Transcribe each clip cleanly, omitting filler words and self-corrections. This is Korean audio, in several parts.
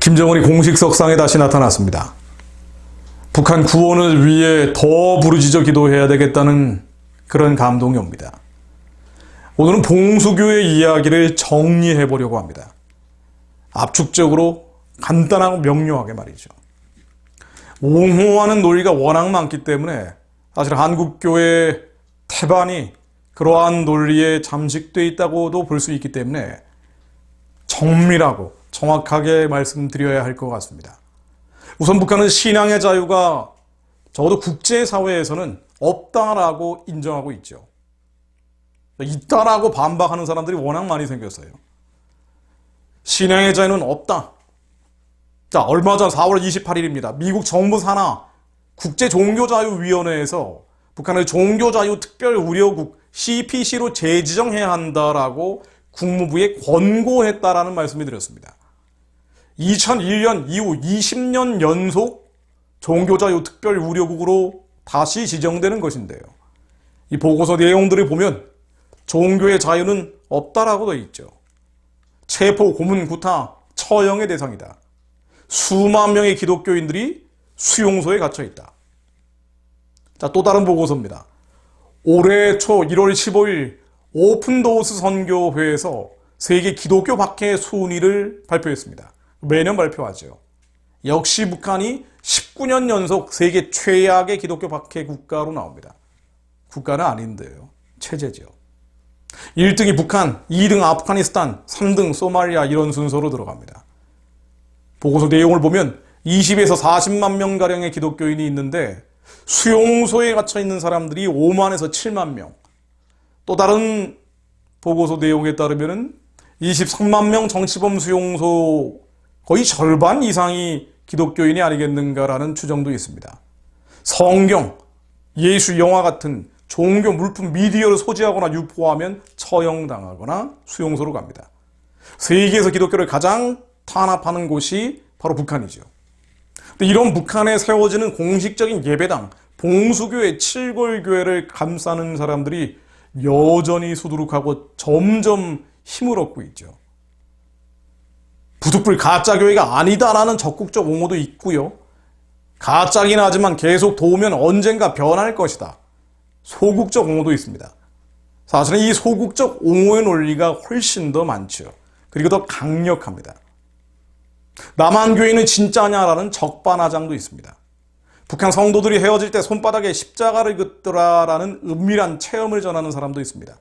김정은이 공식 석상에 다시 나타났습니다. 북한 구원을 위해 더 부르짖어 기도해야 되겠다는 그런 감동이 옵니다. 오늘은 봉수교의 이야기를 정리해 보려고 합니다. 압축적으로 간단하고 명료하게 말이죠. 옹호하는 논리가 워낙 많기 때문에 사실 한국교회 태반이 그러한 논리에 잠식되어 있다고도 볼 수 있기 때문에 정밀하고 정확하게 말씀드려야 할 것 같습니다. 우선 북한은 신앙의 자유가 적어도 국제사회에서는 없다라고 인정하고 있죠. 있다라고 반박하는 사람들이 워낙 많이 생겼어요. 신앙의 자유는 없다. 자, 얼마 전 4월 28일입니다. 미국 정부 산하 국제종교자유위원회에서 북한을 종교자유특별우려국 CPC로 재지정해야 한다라고 국무부에 권고했다라는 말씀을 드렸습니다. 2001년 이후 20년 연속 종교자유특별우려국으로 다시 지정되는 것인데요. 이 보고서 내용들을 보면 종교의 자유는 없다라고 되어 있죠. 체포, 고문, 구타, 처형의 대상이다. 수만 명의 기독교인들이 수용소에 갇혀 있다. 자, 또 다른 보고서입니다. 올해 초 1월 15일 오픈도어스 선교회에서 세계 기독교 박해 순위를 발표했습니다. 매년 발표하죠. 역시 북한이 19년 연속 세계 최악의 기독교 박해 국가로 나옵니다. 국가는 아닌데요. 체제죠. 1등이 북한, 2등 아프가니스탄, 3등 소말리아 이런 순서로 들어갑니다. 보고서 내용을 보면 20에서 40만 명가량의 기독교인이 있는데 수용소에 갇혀 있는 사람들이 5만에서 7만 명. 또 다른 보고서 내용에 따르면 23만 명 정치범 수용소 거의 절반 이상이 기독교인이 아니겠는가라는 추정도 있습니다. 성경, 예수 영화 같은 종교 물품 미디어를 소지하거나 유포하면 처형당하거나 수용소로 갑니다. 세계에서 기독교를 가장 탄압하는 곳이 바로 북한이죠. 근데 이런 북한에 세워지는 공식적인 예배당, 봉수교회, 칠골교회를 감싸는 사람들이 여전히 수두룩하고 점점 힘을 얻고 있죠. 부득불 가짜교회가 아니다라는 적극적 옹호도 있고요. 가짜긴 하지만 계속 도우면 언젠가 변할 것이다. 소극적 옹호도 있습니다. 사실은 이 소극적 옹호의 논리가 훨씬 더 많죠. 그리고 더 강력합니다. 남한교회는 진짜냐라는 적반하장도 있습니다. 북한 성도들이 헤어질 때 손바닥에 십자가를 긋더라라는 은밀한 체험을 전하는 사람도 있습니다.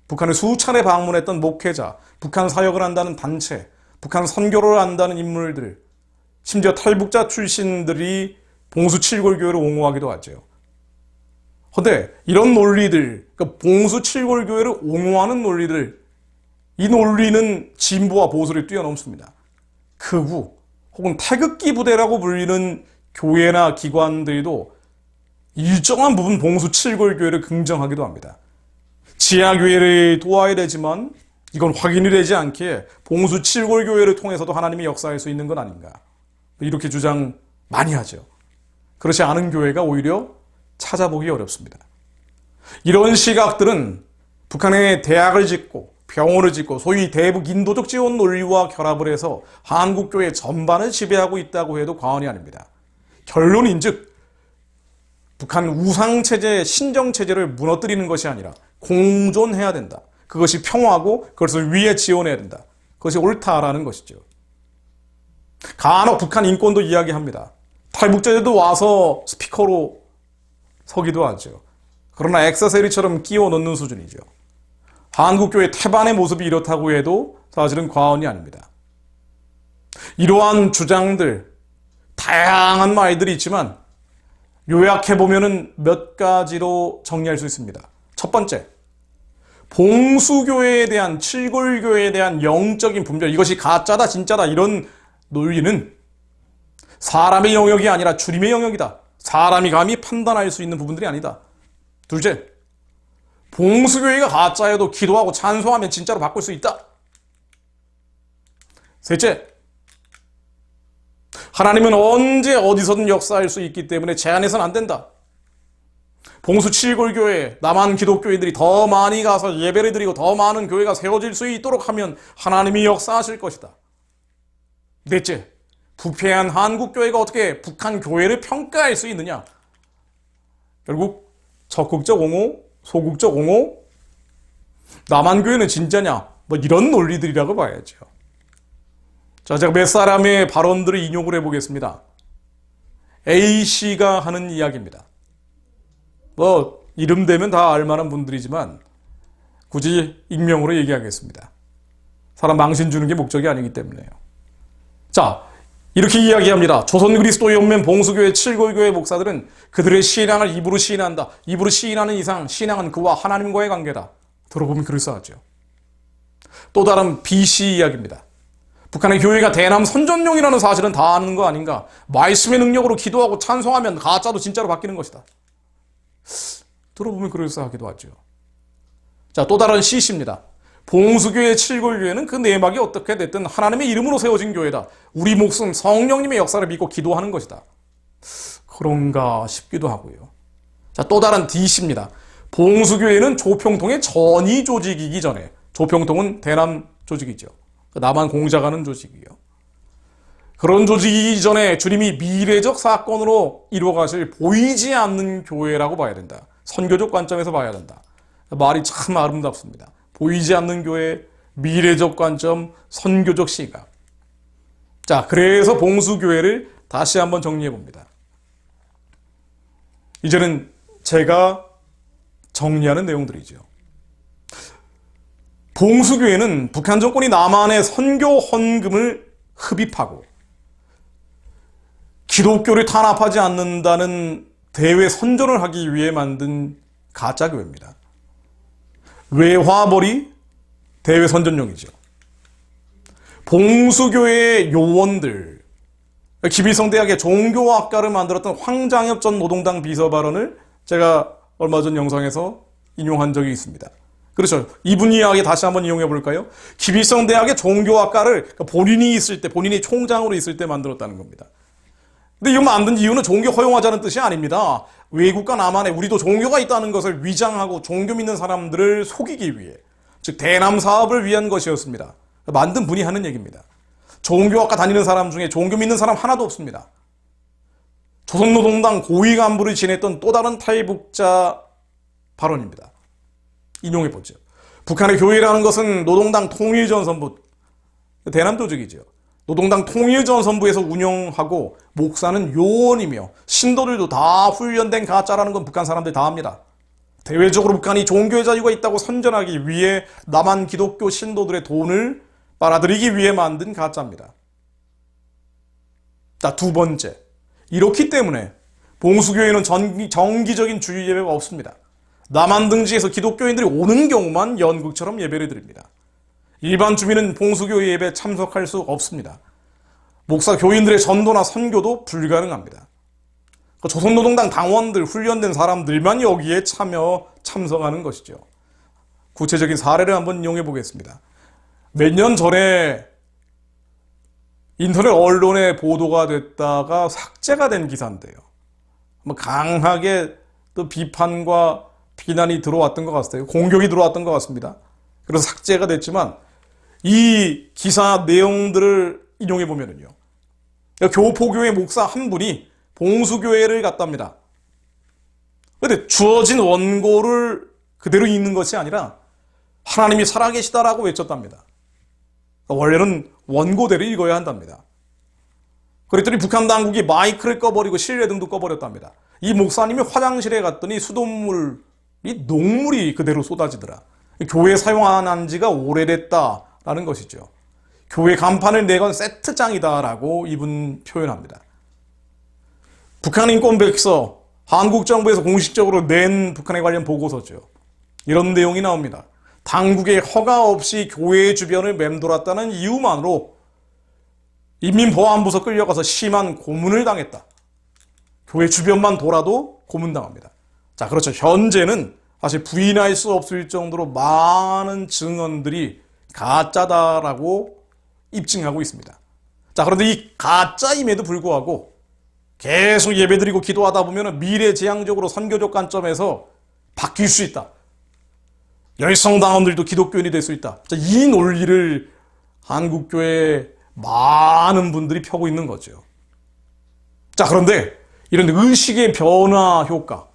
북한을 수차례 방문했던 목회자, 북한 사역을 한다는 단체, 북한 선교를 한다는 인물들, 심지어 탈북자 출신들이 봉수칠골교회를 옹호하기도 하죠. 그런데 이런 논리들, 그러니까 봉수칠골교회를 옹호하는 논리들, 이 논리는 진보와 보수를 뛰어넘습니다. 극우 혹은 태극기 부대라고 불리는 교회나 기관들도 일정한 부분 봉수칠골교회를 긍정하기도 합니다. 지하교회를 도와야 되지만 이건 확인이 되지 않기에 봉수칠골교회를 통해서도 하나님이 역사할 수 있는 건 아닌가, 이렇게 주장 많이 하죠. 그렇지 않은 교회가 오히려 찾아보기 어렵습니다. 이런 시각들은 북한의 대학을 짓고 병원을 짓고 소위 대북 인도적 지원 논리와 결합을 해서 한국교회 전반을 지배하고 있다고 해도 과언이 아닙니다. 결론인즉 북한 우상체제, 신정체제를 무너뜨리는 것이 아니라 공존해야 된다. 그것이 평화고 그것을 위에 지원해야 된다. 그것이 옳다라는 것이죠. 간혹 북한 인권도 이야기합니다. 탈북자들도 와서 스피커로 서기도 하죠. 그러나 액세서리처럼 끼워 넣는 수준이죠. 한국교회 태반의 모습이 이렇다고 해도 사실은 과언이 아닙니다. 이러한 주장들, 다양한 말들이 있지만 요약해보면 몇 가지로 정리할 수 있습니다. 첫 번째, 봉수교회에 대한, 칠골교회에 대한 영적인 분별, 이것이 가짜다 진짜다 이런 논리는 사람의 영역이 아니라 주님의 영역이다. 사람이 감히 판단할 수 있는 부분들이 아니다. 둘째, 봉수교회가 가짜여도 기도하고 찬송하면 진짜로 바꿀 수 있다. 셋째, 하나님은 언제 어디서든 역사할 수 있기 때문에 제한해서는 안 된다. 봉수칠골교회, 남한 기독교인들이 더 많이 가서 예배를 드리고 더 많은 교회가 세워질 수 있도록 하면 하나님이 역사하실 것이다. 넷째, 부패한 한국교회가 어떻게 북한 교회를 평가할 수 있느냐? 결국 적극적 옹호, 소극적 옹호, 남한교회는 진짜냐? 뭐 이런 논리들이라고 봐야죠. 자, 제가 몇 사람의 발언들을 인용을 해보겠습니다. A씨가 하는 이야기입니다. 뭐 이름 대면 다 알만한 분들이지만 굳이 익명으로 얘기하겠습니다. 사람 망신 주는 게 목적이 아니기 때문에요. 자, 이렇게 이야기합니다. 조선 그리스도 연맹 봉수교회 칠골교회 목사들은 그들의 신앙을 입으로 시인한다. 입으로 시인하는 이상 신앙은 그와 하나님과의 관계다. 들어보면 그럴싸하죠. 또 다른 B씨 이야기입니다. 북한의 교회가 대남 선전용이라는 사실은 다 아는 거 아닌가. 말씀의 능력으로 기도하고 찬송하면 가짜도 진짜로 바뀌는 것이다. 들어보면 그럴싸하기도 하죠. 자, 또 다른 C씨입니다. 봉수교회 칠골교회는 그 내막이 어떻게 됐든 하나님의 이름으로 세워진 교회다. 우리 목숨 성령님의 역사를 믿고 기도하는 것이다. 그런가 싶기도 하고요. 자, 또 다른 D씨입니다. 봉수교회는 조평통의 전위 조직이기 전에, 조평통은 대남 조직이죠. 남한 공작하는 조직이요. 그런 조직이기 전에 주님이 미래적 사건으로 이루어가실 보이지 않는 교회라고 봐야 된다. 선교적 관점에서 봐야 된다. 말이 참 아름답습니다. 보이지 않는 교회, 미래적 관점, 선교적 시각. 자, 그래서 봉수교회를 다시 한번 정리해 봅니다. 이제는 제가 정리하는 내용들이죠. 봉수교회는 북한 정권이 남한의 선교 헌금을 흡입하고 기독교를 탄압하지 않는다는 대외 선전을 하기 위해 만든 가짜교회입니다. 외화벌이 대외 선전용이죠. 봉수교회의 요원들, 김일성대학의 종교학과를 만들었던 황장엽 전 노동당 비서 발언을 제가 얼마 전 영상에서 인용한 적이 있습니다. 그렇죠. 이분 이야기 다시 한번 이용해 볼까요? 김일성대학의 종교학과를 본인이 있을 때, 본인이 총장으로 있을 때 만들었다는 겁니다. 근데 이거 만든 이유는 종교 허용하자는 뜻이 아닙니다. 외국과 남한에 우리도 종교가 있다는 것을 위장하고 종교 믿는 사람들을 속이기 위해, 즉 대남 사업을 위한 것이었습니다. 만든 분이 하는 얘기입니다. 종교학과 다니는 사람 중에 종교 믿는 사람 하나도 없습니다. 조선노동당 고위 간부를 지냈던 또 다른 탈북자 발언입니다. 인용해보죠. 북한의 교회라는 것은 노동당 통일전선부, 대남 조직이죠. 노동당 통일전선부에서 운영하고 목사는 요원이며 신도들도 다 훈련된 가짜라는 건 북한 사람들 다 압니다. 대외적으로 북한이 종교의 자유가 있다고 선전하기 위해 남한 기독교 신도들의 돈을 빨아들이기 위해 만든 가짜입니다. 자, 두 번째. 이렇기 때문에 봉수교회는 정기적인 주일 예배가 없습니다. 남한 등지에서 기독교인들이 오는 경우만 연극처럼 예배를 드립니다. 일반 주민은 봉수교회 예배에 참석할 수 없습니다. 목사 교인들의 전도나 선교도 불가능합니다. 조선노동당 당원들, 훈련된 사람들만 여기에 참석하는 것이죠. 구체적인 사례를 한번 이용해 보겠습니다. 몇 년 전에 인터넷 언론에 보도가 됐다가 삭제가 된 기사인데요. 강하게 또 비판과 비난이 들어왔던 것 같아요. 공격이 들어왔던 것 같습니다. 그래서 삭제가 됐지만 이 기사 내용들을 인용해 보면요. 교포교회 목사 한 분이 봉수교회를 갔답니다. 그런데 주어진 원고를 그대로 읽는 것이 아니라 하나님이 살아계시다라고 외쳤답니다. 원래는 원고대로 읽어야 한답니다. 그랬더니 북한 당국이 마이크를 꺼버리고 실내등도 꺼버렸답니다. 이 목사님이 화장실에 갔더니 수돗물이 녹물이 그대로 쏟아지더라. 교회 사용한 지가 오래됐다라는 것이죠. 교회 간판을 내건 세트장이다라고 이분 표현합니다. 북한인권백서, 한국 정부에서 공식적으로 낸 북한에 관련 보고서죠. 이런 내용이 나옵니다. 당국의 허가 없이 교회 주변을 맴돌았다는 이유만으로 인민보안부서 끌려가서 심한 고문을 당했다. 교회 주변만 돌아도 고문당합니다. 자, 그렇죠. 현재는 사실 부인할 수 없을 정도로 많은 증언들이 가짜다라고 입증하고 있습니다. 자, 그런데 이 가짜임에도 불구하고 계속 예배드리고 기도하다 보면 미래지향적으로 선교적 관점에서 바뀔 수 있다. 열성당원들도 기독교인이 될 수 있다. 자, 이 논리를 한국교회 많은 분들이 펴고 있는 거죠. 자, 그런데 이런 의식의 변화 효과,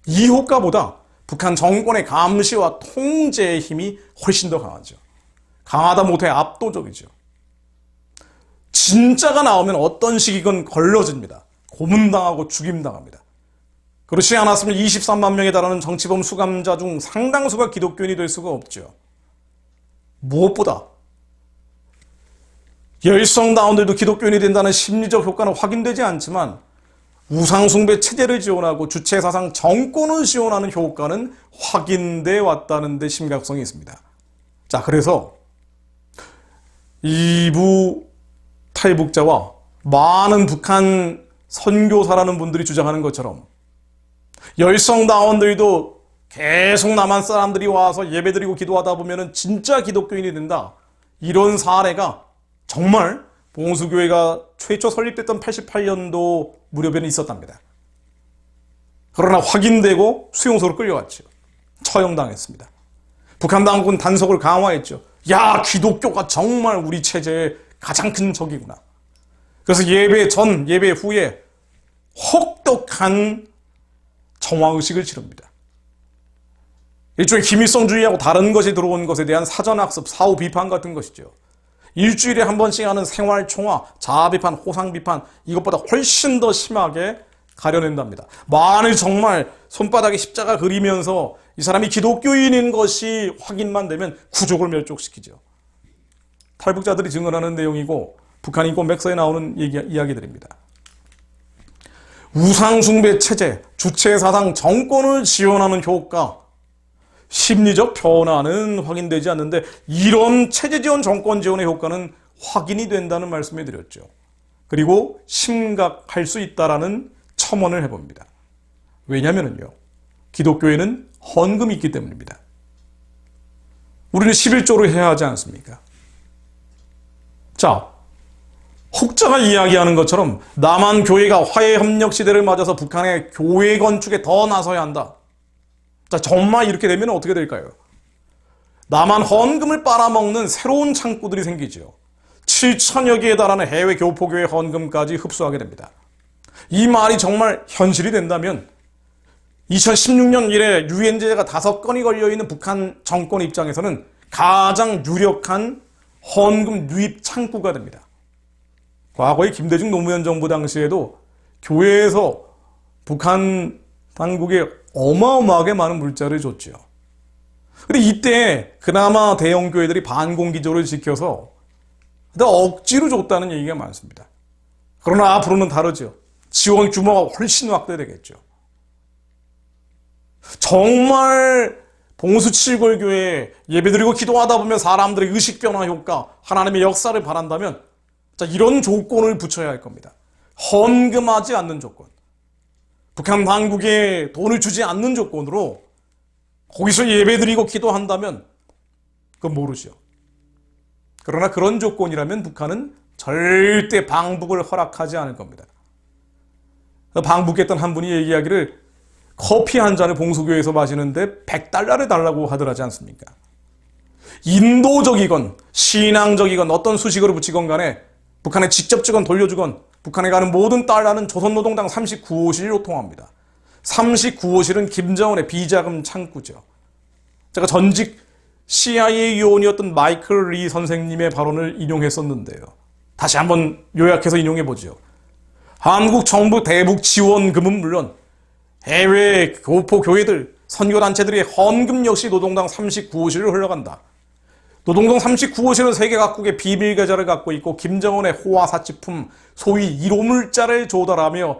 이 효과보다 북한 정권의 감시와 통제의 힘이 훨씬 더 강하죠. 강하다 못해 압도적이죠. 진짜가 나오면 어떤 식이건 걸러집니다. 고문당하고 죽임당합니다. 그렇지 않았으면 23만 명에 달하는 정치범 수감자 중 상당수가 기독교인이 될 수가 없죠. 무엇보다 열성다운들도 기독교인이 된다는 심리적 효과는 확인되지 않지만 우상숭배 체제를 지원하고 주체사상 정권을 지원하는 효과는 확인돼 왔다는 데 심각성이 있습니다. 자, 그래서 이부 탈북자와 많은 북한 선교사라는 분들이 주장하는 것처럼 열성다원들도 계속 남한 사람들이 와서 예배드리고 기도하다 보면 진짜 기독교인이 된다. 이런 사례가 정말 봉수교회가 최초 설립됐던 88년도 무렵에는 있었답니다. 그러나 확인되고 수용소로 끌려갔죠. 처형당했습니다. 북한 당국은 단속을 강화했죠. 야, 기독교가 정말 우리 체제의 가장 큰 적이구나. 그래서 예배 전, 예배 후에 혹독한 정화의식을 치릅니다. 일종의 김일성주의하고 다른 것이 들어온 것에 대한 사전학습, 사후 비판 같은 것이죠. 일주일에 한 번씩 하는 생활총화, 자아비판, 호상비판, 이것보다 훨씬 더 심하게 가려낸답니다. 만일 정말 손바닥에 십자가 그리면서 이 사람이 기독교인인 것이 확인만 되면 구족을 멸족시키죠. 탈북자들이 증언하는 내용이고 북한 인권 맥서에 나오는 이야기들입니다. 우상숭배 체제, 주체사상 정권을 지원하는 효과, 심리적 변화는 확인되지 않는데 이런 체제 지원, 정권 지원의 효과는 확인이 된다는 말씀을 드렸죠. 그리고 심각할 수 있다라는 첨언을 해봅니다. 왜냐하면요, 기독교에는 헌금이 있기 때문입니다. 우리는 11조를 해야 하지 않습니까? 자, 혹자가 이야기하는 것처럼 남한 교회가 화해협력 시대를 맞아서 북한의 교회 건축에 더 나서야 한다. 자, 정말 이렇게 되면 어떻게 될까요? 남한 헌금을 빨아먹는 새로운 창구들이 생기죠. 7천여 개에 달하는 해외 교포교회 헌금까지 흡수하게 됩니다. 이 말이 정말 현실이 된다면 2016년 이래 유엔제가 5건이 걸려있는 북한 정권 입장에서는 가장 유력한 헌금 유입 창구가 됩니다. 과거의 김대중 노무현 정부 당시에도 교회에서 북한 당국에 어마어마하게 많은 물자를 줬죠. 근데 이때 그나마 대형 교회들이 반공기조를 지켜서 억지로 줬다는 얘기가 많습니다. 그러나 앞으로는 다르죠. 지원 규모가 훨씬 확대되겠죠. 정말 봉수칠골교회 예배드리고 기도하다 보면 사람들의 의식 변화 효과, 하나님의 역사를 바란다면 자, 이런 조건을 붙여야 할 겁니다. 헌금하지 않는 조건, 북한 당국에 돈을 주지 않는 조건으로 거기서 예배드리고 기도한다면 그건 모르죠. 그러나 그런 조건이라면 북한은 절대 방북을 허락하지 않을 겁니다. 방북했던 한 분이 얘기하기를 커피 한 잔을 봉수교회에서 마시는데 $100를 달라고 하더라지 않습니까? 인도적이건 신앙적이건 어떤 수식어를 붙이건 간에 북한에 직접 주건 돌려주건 북한에 가는 모든 달러는 조선노동당 39호실로 통합니다. 39호실은 김정은의 비자금 창구죠. 제가 전직 CIA 요원이었던 마이클 리 선생님의 발언을 인용했었는데요. 다시 한번 요약해서 인용해보죠. 한국 정부 대북 지원금은 물론 해외 교포 교회들, 선교단체들의 헌금 역시 노동당 39호실로 흘러간다. 노동당 39호실은 세계 각국의 비밀 계좌를 갖고 있고 김정은의 호화사치품, 소위 1호물자를 조달하며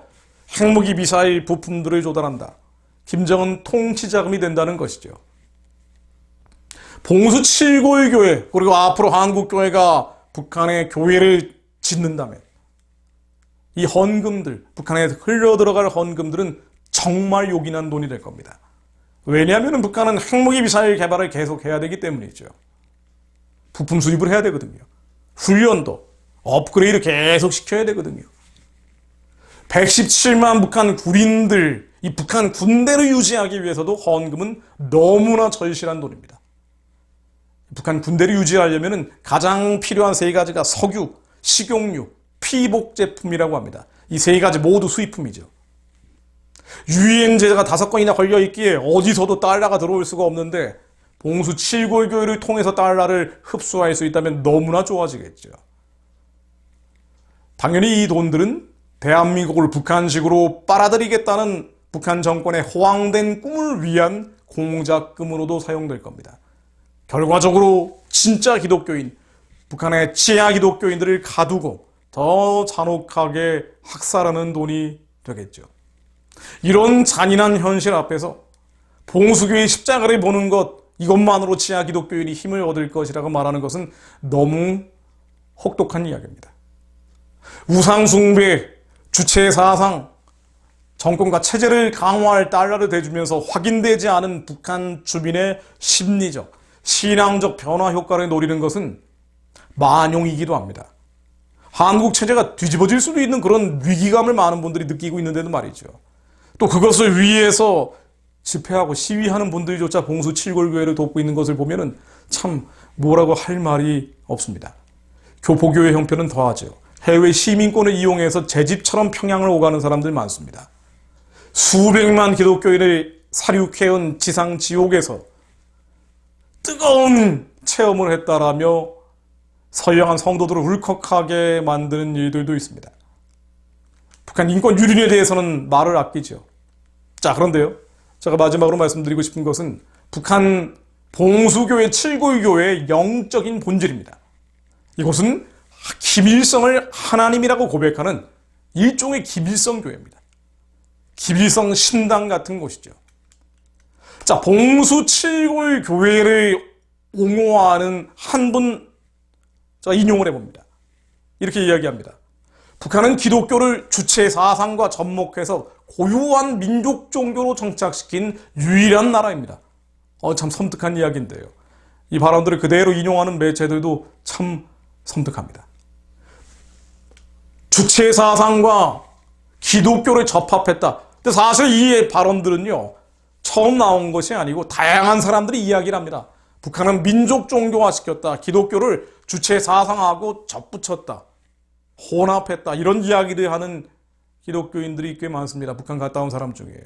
핵무기 미사일 부품들을 조달한다. 김정은 통치자금이 된다는 것이죠. 봉수칠골교회, 그리고 앞으로 한국교회가 북한의 교회를 짓는다면 이 헌금들, 북한에 흘러들어갈 헌금들은 정말 요긴한 돈이 될 겁니다. 왜냐하면 북한은 핵무기 미사일 개발을 계속해야 되기 때문이죠. 부품 수입을 해야 되거든요. 훈련도, 업그레이드 계속 시켜야 되거든요. 117만 북한 군인들, 이 북한 군대를 유지하기 위해서도 헌금은 너무나 절실한 돈입니다. 북한 군대를 유지하려면 가장 필요한 세 가지가 석유, 식용유, 피복 제품이라고 합니다. 이 세 가지 모두 수입품이죠. 유엔 제재가 5건이나 걸려있기에 어디서도 달러가 들어올 수가 없는데 봉수 칠골교회를 통해서 달러를 흡수할 수 있다면 너무나 좋아지겠죠. 당연히 이 돈들은 대한민국을 북한식으로 빨아들이겠다는 북한 정권의 허황된 꿈을 위한 공작금으로도 사용될 겁니다. 결과적으로 진짜 기독교인, 북한의 치아 기독교인들을 가두고 더 잔혹하게 학살하는 돈이 되겠죠. 이런 잔인한 현실 앞에서 봉수교의 십자가를 보는 것, 이것만으로 치아 기독교인이 힘을 얻을 것이라고 말하는 것은 너무 혹독한 이야기입니다. 우상숭배, 주체사상, 정권과 체제를 강화할 달러를 대주면서 확인되지 않은 북한 주민의 심리적, 신앙적 변화 효과를 노리는 것은 만용이기도 합니다. 한국 체제가 뒤집어질 수도 있는 그런 위기감을 많은 분들이 느끼고 있는데도 말이죠. 또 그것을 위해서 집회하고 시위하는 분들조차 봉수 칠골교회를 돕고 있는 것을 보면은 참 뭐라고 할 말이 없습니다. 교포교회 형편은 더하죠. 해외 시민권을 이용해서 제 집처럼 평양을 오가는 사람들 많습니다. 수백만 기독교인을 살육해온 지상 지옥에서 뜨거운 체험을 했다라며 선량한 성도들을 울컥하게 만드는 일들도 있습니다. 북한 인권 유린에 대해서는 말을 아끼죠. 자, 그런데요, 제가 마지막으로 말씀드리고 싶은 것은 북한 봉수교회 칠골교회의 영적인 본질입니다. 이곳은 김일성을 하나님이라고 고백하는 일종의 김일성 교회입니다. 김일성 신당 같은 곳이죠. 자, 봉수 칠골교회를 옹호하는 한 분, 제가 인용을 해봅니다. 이렇게 이야기합니다. 북한은 기독교를 주체 사상과 접목해서 고유한 민족 종교로 정착시킨 유일한 나라입니다. 참 섬뜩한 이야기인데요. 이 발언들을 그대로 인용하는 매체들도 참 섬뜩합니다. 주체 사상과 기독교를 접합했다. 근데 사실 이 발언들은요, 처음 나온 것이 아니고 다양한 사람들이 이야기를 합니다. 북한은 민족 종교화시켰다. 기독교를 주체 사상하고 접붙였다. 혼합했다. 이런 이야기를 하는 기독교인들이 꽤 많습니다. 북한 갔다 온 사람 중에요.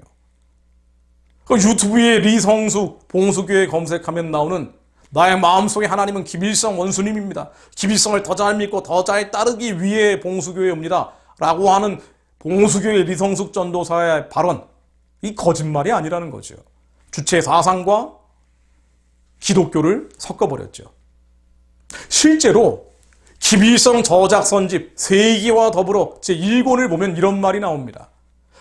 유튜브에 리성숙 봉수교회 검색하면 나오는 나의 마음속에 하나님은 김일성 원수님입니다. 김일성을 더 잘 믿고 더 잘 따르기 위해 봉수교회에 옵니다. 라고 하는 봉수교회 리성숙 전도사의 발언, 이 거짓말이 아니라는 거죠. 주체 사상과 기독교를 섞어버렸죠. 실제로 김일성 저작선집 세기와 더불어 제1권을 보면 이런 말이 나옵니다.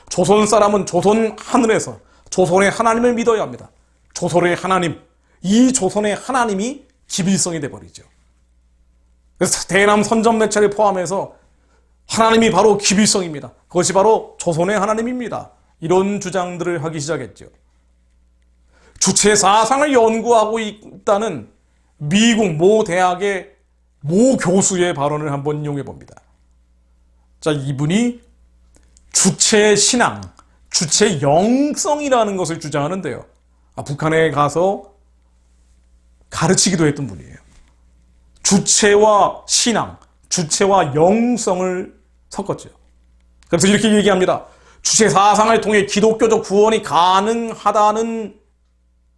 조선 사람은 조선 하늘에서 조선의 하나님을 믿어야 합니다. 조선의 하나님, 이 조선의 하나님이 김일성이 돼버리죠. 그래서 대남 선전매체를 포함해서 하나님이 바로 김일성입니다. 그것이 바로 조선의 하나님입니다. 이런 주장들을 하기 시작했죠. 주체 사상을 연구하고 있다는 미국 모 대학의 모 교수의 발언을 한번 이용해 봅니다. 자, 이분이 주체 신앙, 주체 영성이라는 것을 주장하는데요. 북한에 가서 가르치기도 했던 분이에요. 주체와 신앙, 주체와 영성을 섞었죠. 그래서 이렇게 얘기합니다. 주체 사상을 통해 기독교적 구원이 가능하다는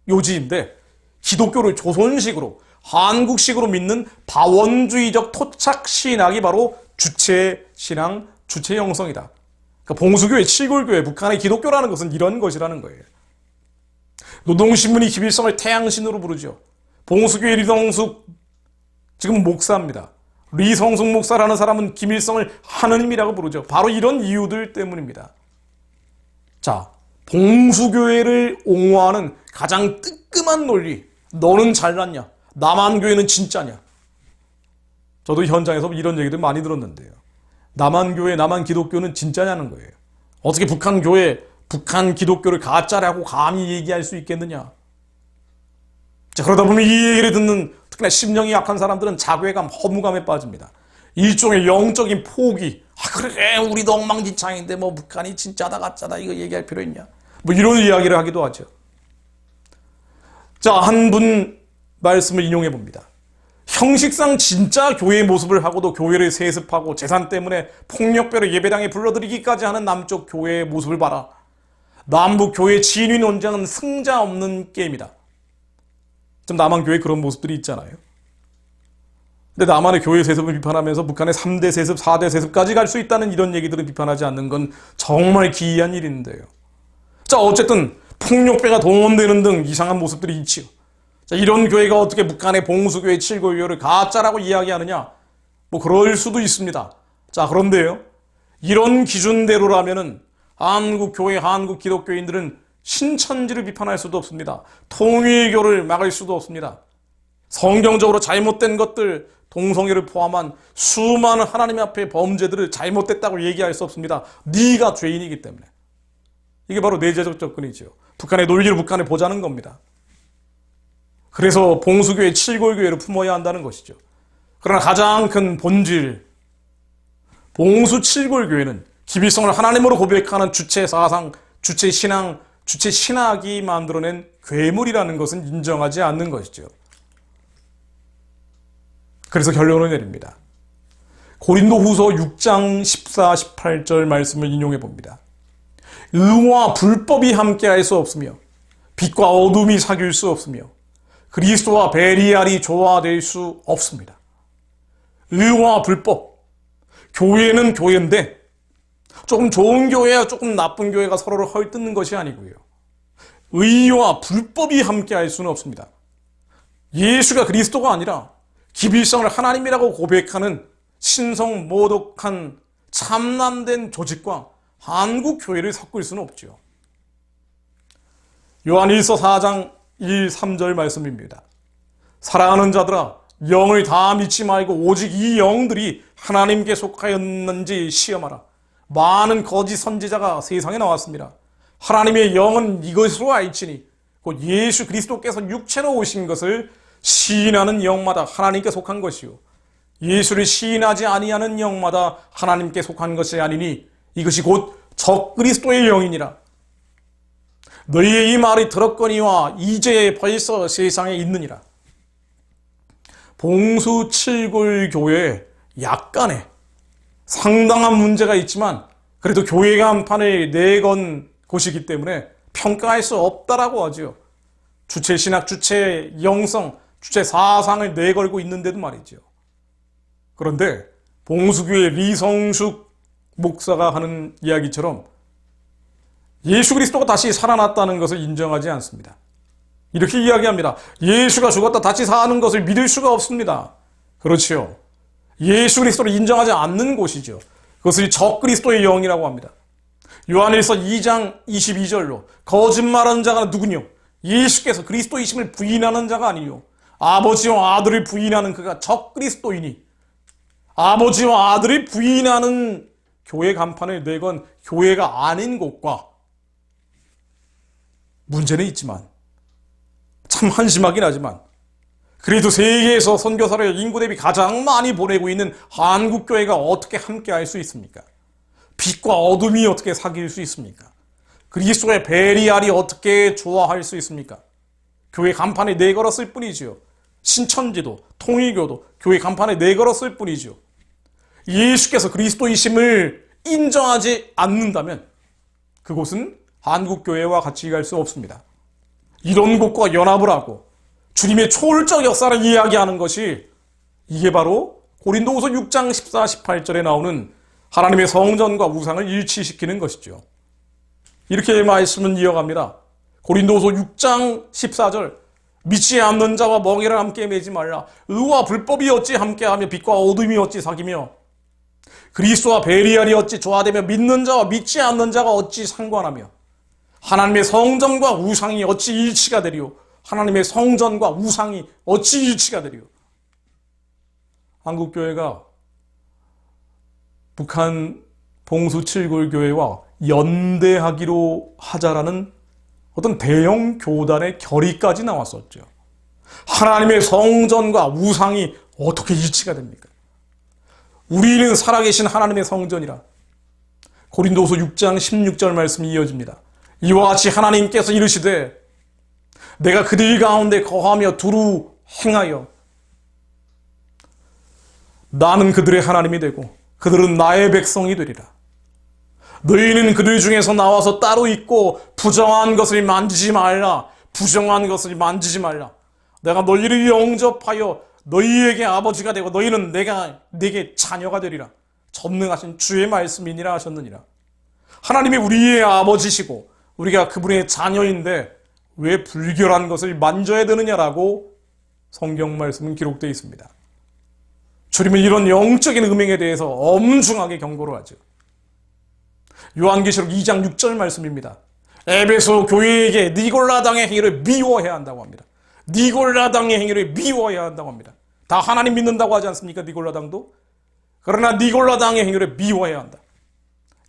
요지인데, 기독교를 조선식으로 한국식으로 믿는 바원주의적 토착 신학이 바로 주체 신앙, 주체 영성이다. 그러니까 봉수교회, 칠골교회, 북한의 기독교라는 것은 이런 것이라는 거예요. 노동신문이 김일성을 태양신으로 부르죠. 봉수교회 리성숙, 지금 목사입니다. 리성숙 목사라는 사람은 김일성을 하느님이라고 부르죠. 바로 이런 이유들 때문입니다. 자, 봉수교회를 옹호하는 가장 뜨끔한 논리, 너는 잘났냐? 남한교회는 진짜냐? 저도 현장에서 이런 얘기들 많이 들었는데요. 남한교회, 남한기독교는 진짜냐는 거예요. 어떻게 북한 교회, 북한 기독교를 가짜라고 감히 얘기할 수 있겠느냐? 자, 그러다 보면 이 얘기를 듣는 특히나 심령이 약한 사람들은 자괴감, 허무감에 빠집니다. 일종의 영적인 포기. 그래, 우리도 엉망진창인데 뭐 북한이 진짜다 가짜다 이거 얘기할 필요 있냐? 뭐 이런 이야기를 하기도 하죠. 자, 한 분 말씀을 인용해 봅니다. 형식상 진짜 교회의 모습을 하고도 교회를 세습하고 재산 때문에 폭력배로 예배당에 불러들이기까지 하는 남쪽 교회의 모습을 봐라. 남북 교회 진위 논쟁은 승자 없는 게임이다. 좀 남한 교회 그런 모습들이 있잖아요. 근데 남한의 교회 세습을 비판하면서 북한의 3대 세습, 4대 세습까지 갈 수 있다는 이런 얘기들을 비판하지 않는 건 정말 기이한 일인데요. 자, 어쨌든 폭력배가 동원되는 등 이상한 모습들이 있지요. 자, 이런 교회가 어떻게 북한의 봉수교회 칠골교회를 가짜라고 이야기하느냐? 뭐 그럴 수도 있습니다. 자, 그런데요. 이런 기준대로라면은 한국 교회, 한국 기독교인들은 신천지를 비판할 수도 없습니다. 통일교를 막을 수도 없습니다. 성경적으로 잘못된 것들, 동성애를 포함한 수많은 하나님 앞에 범죄들을 잘못됐다고 얘기할 수 없습니다. 네가 죄인이기 때문에. 이게 바로 내재적 접근이죠. 북한의 논리를 북한에 보자는 겁니다. 그래서 봉수교회, 칠골교회를 품어야 한다는 것이죠. 그러나 가장 큰 본질, 봉수 칠골교회는 기비성을 하나님으로 고백하는 주체 사상, 주체 신앙, 주체 신학이 만들어낸 괴물이라는 것은 인정하지 않는 것이죠. 그래서 결론을 내립니다. 고린도후서 6장 14, 18절 말씀을 인용해 봅니다. 의와 불법이 함께할 수 없으며 빛과 어둠이 사귈 수 없으며 그리스도와 베리알이 조화될 수 없습니다. 의와 불법. 교회는 교회인데 조금 좋은 교회와 조금 나쁜 교회가 서로를 헐뜯는 것이 아니고요. 의와 불법이 함께할 수는 없습니다. 예수가 그리스도가 아니라 기빌성을 하나님이라고 고백하는 신성모독한 참남된 조직과 한국 교회를 섞을 수는 없죠. 요한일서 4장 1, 3절 말씀입니다. 사랑하는 자들아, 영을 다 믿지 말고 오직 이 영들이 하나님께 속하였는지 시험하라. 많은 거짓 선지자가 세상에 나왔습니다. 하나님의 영은 이것으로 알지니 곧 예수 그리스도께서 육체로 오신 것을 시인하는 영마다 하나님께 속한 것이요 예수를 시인하지 아니하는 영마다 하나님께 속한 것이 아니니 이것이 곧 적그리스도의 영이니라. 너희의 이 말이 들었거니와 이제 벌써 세상에 있느니라. 봉수 칠골교회에 약간의 상당한 문제가 있지만 그래도 교회가 한 판을 내건 곳이기 때문에 평가할 수 없다라고 하죠. 주체 신학, 주체 영성, 주체 사상을 내걸고 있는데도 말이죠. 그런데 봉수교회 리성숙 목사가 하는 이야기처럼 예수 그리스도가 다시 살아났다는 것을 인정하지 않습니다. 이렇게 이야기합니다. 예수가 죽었다 다시 사는 것을 믿을 수가 없습니다. 그렇지요. 예수 그리스도를 인정하지 않는 곳이죠. 그것을 적그리스도의 영이라고 합니다. 요한일서 2장 22절로 거짓말하는 자가 누구뇨? 예수께서 그리스도이심을 부인하는 자가 아니요 아버지와 아들을 부인하는 그가 적그리스도이니 아버지와 아들을 부인하는 교회 간판을 내건 교회가 아닌 곳과 문제는 있지만 참 한심하긴 하지만 그래도 세계에서 선교사를 인구 대비 가장 많이 보내고 있는 한국교회가 어떻게 함께할 수 있습니까? 빛과 어둠이 어떻게 사귈 수 있습니까? 그리스도의 베리알이 어떻게 조화할 수 있습니까? 교회 간판에 내걸었을 뿐이지요. 신천지도 통일교도 교회 간판에 내걸었을 뿐이지요. 예수께서 그리스도이심을 인정하지 않는다면 그곳은 한국교회와 같이 갈 수 없습니다. 이런 곳과 연합을 하고 주님의 초월적 역사를 이야기하는 것이 이게 바로 고린도후서 6장 14, 18절에 나오는 하나님의 성전과 우상을 일치시키는 것이죠. 이렇게 말씀은 이어갑니다. 고린도후서 6장 14절 믿지 않는 자와 멍에를 함께 매지 말라. 의와 불법이 어찌 함께하며 빛과 어둠이 어찌 사귀며 그리스도와 베리알이 어찌 조화되며 믿는 자와 믿지 않는 자가 어찌 상관하며 하나님의 성전과 우상이 어찌 일치가 되리요. 하나님의 성전과 우상이 어찌 일치가 되리요. 한국교회가 북한 봉수칠골교회와 연대하기로 하자라는 어떤 대형 교단의 결의까지 나왔었죠. 하나님의 성전과 우상이 어떻게 일치가 됩니까? 우리는 살아계신 하나님의 성전이라. 고린도후서 6장 16절 말씀이 이어집니다. 이와 같이 하나님께서 이르시되 내가 그들 가운데 거하며 두루 행하여 나는 그들의 하나님이 되고 그들은 나의 백성이 되리라. 너희는 그들 중에서 나와서 따로 있고 부정한 것을 만지지 말라. 부정한 것을 만지지 말라. 내가 너희를 영접하여 너희에게 아버지가 되고 너희는 내게 자녀가 되리라. 전능하신 주의 말씀이니라 하셨느니라. 하나님이 우리의 아버지시고 우리가 그분의 자녀인데 왜 불결한 것을 만져야 되느냐라고 성경 말씀은 기록되어 있습니다. 주님은 이런 영적인 음행에 대해서 엄중하게 경고를 하죠. 요한계시록 2장 6절 말씀입니다. 에베소 교회에게 니골라당의 행위를 미워해야 한다고 합니다. 니골라당의 행위를 미워해야 한다고 합니다. 다 하나님 믿는다고 하지 않습니까? 니골라당도. 그러나 니골라당의 행위를 미워해야 한다.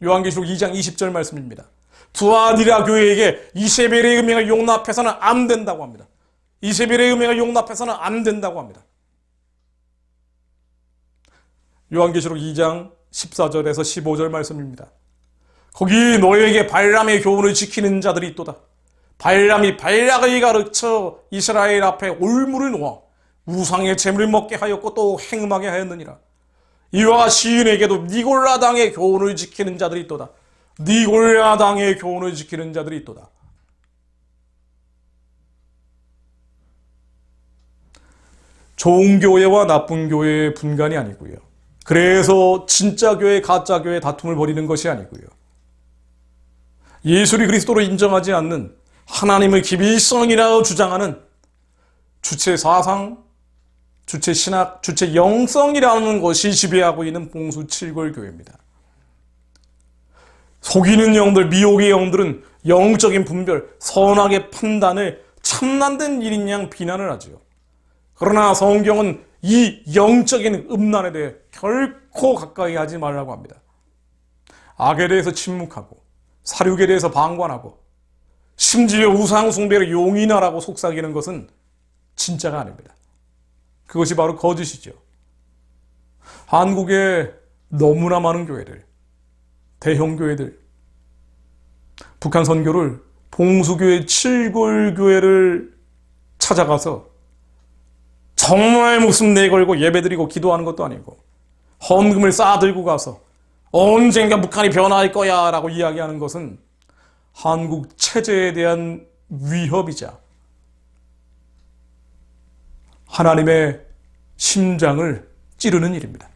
요한계시록 2장 20절 말씀입니다. 두아디라 교회에게 이세벨의 음행을 용납해서는 안 된다고 합니다. 이세벨의 음행을 용납해서는 안 된다고 합니다. 요한계시록 2장 14절에서 15절 말씀입니다. 거기 너에게 발람의 교훈을 지키는 자들이 있도다. 발람이 발락을 가르쳐 이스라엘 앞에 올무를 놓아 우상의 재물을 먹게 하였고 또 행음하게 하였느니라. 이와 시인에게도 니골라당의 교훈을 지키는 자들이 있도다. 니골라당의 교훈을 지키는 자들이 있도다. 좋은 교회와 나쁜 교회의 분간이 아니고요. 그래서 진짜 교회, 가짜 교회 다툼을 벌이는 것이 아니고요. 예수를 그리스도로 인정하지 않는 하나님을 기빌성이라고 주장하는 주체 사상, 주체 신학, 주체 영성이라는 것이 지배하고 있는 봉수 칠골 교회입니다. 속이는 영들, 미혹의 영들은 영적인 분별, 선악의 판단을 참난된 일인 양 비난을 하죠. 그러나 성경은 이 영적인 음란에 대해 결코 가까이 하지 말라고 합니다. 악에 대해서 침묵하고 사륙에 대해서 방관하고 심지어 우상 숭배를 용인하라고 속삭이는 것은 진짜가 아닙니다. 그것이 바로 거짓이죠. 한국에 너무나 많은 교회들, 대형 교회들, 북한 선교를 봉수교회 칠골교회를 찾아가서 정말 목숨 내걸고 예배드리고 기도하는 것도 아니고 헌금을 쌓아들고 가서 언젠가 북한이 변화할 거야 라고 이야기하는 것은 한국 체제에 대한 위협이자 하나님의 심장을 찌르는 일입니다.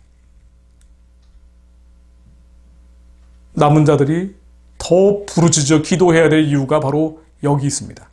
남은 자들이 더 부르짖어 기도해야 될 이유가 바로 여기 있습니다.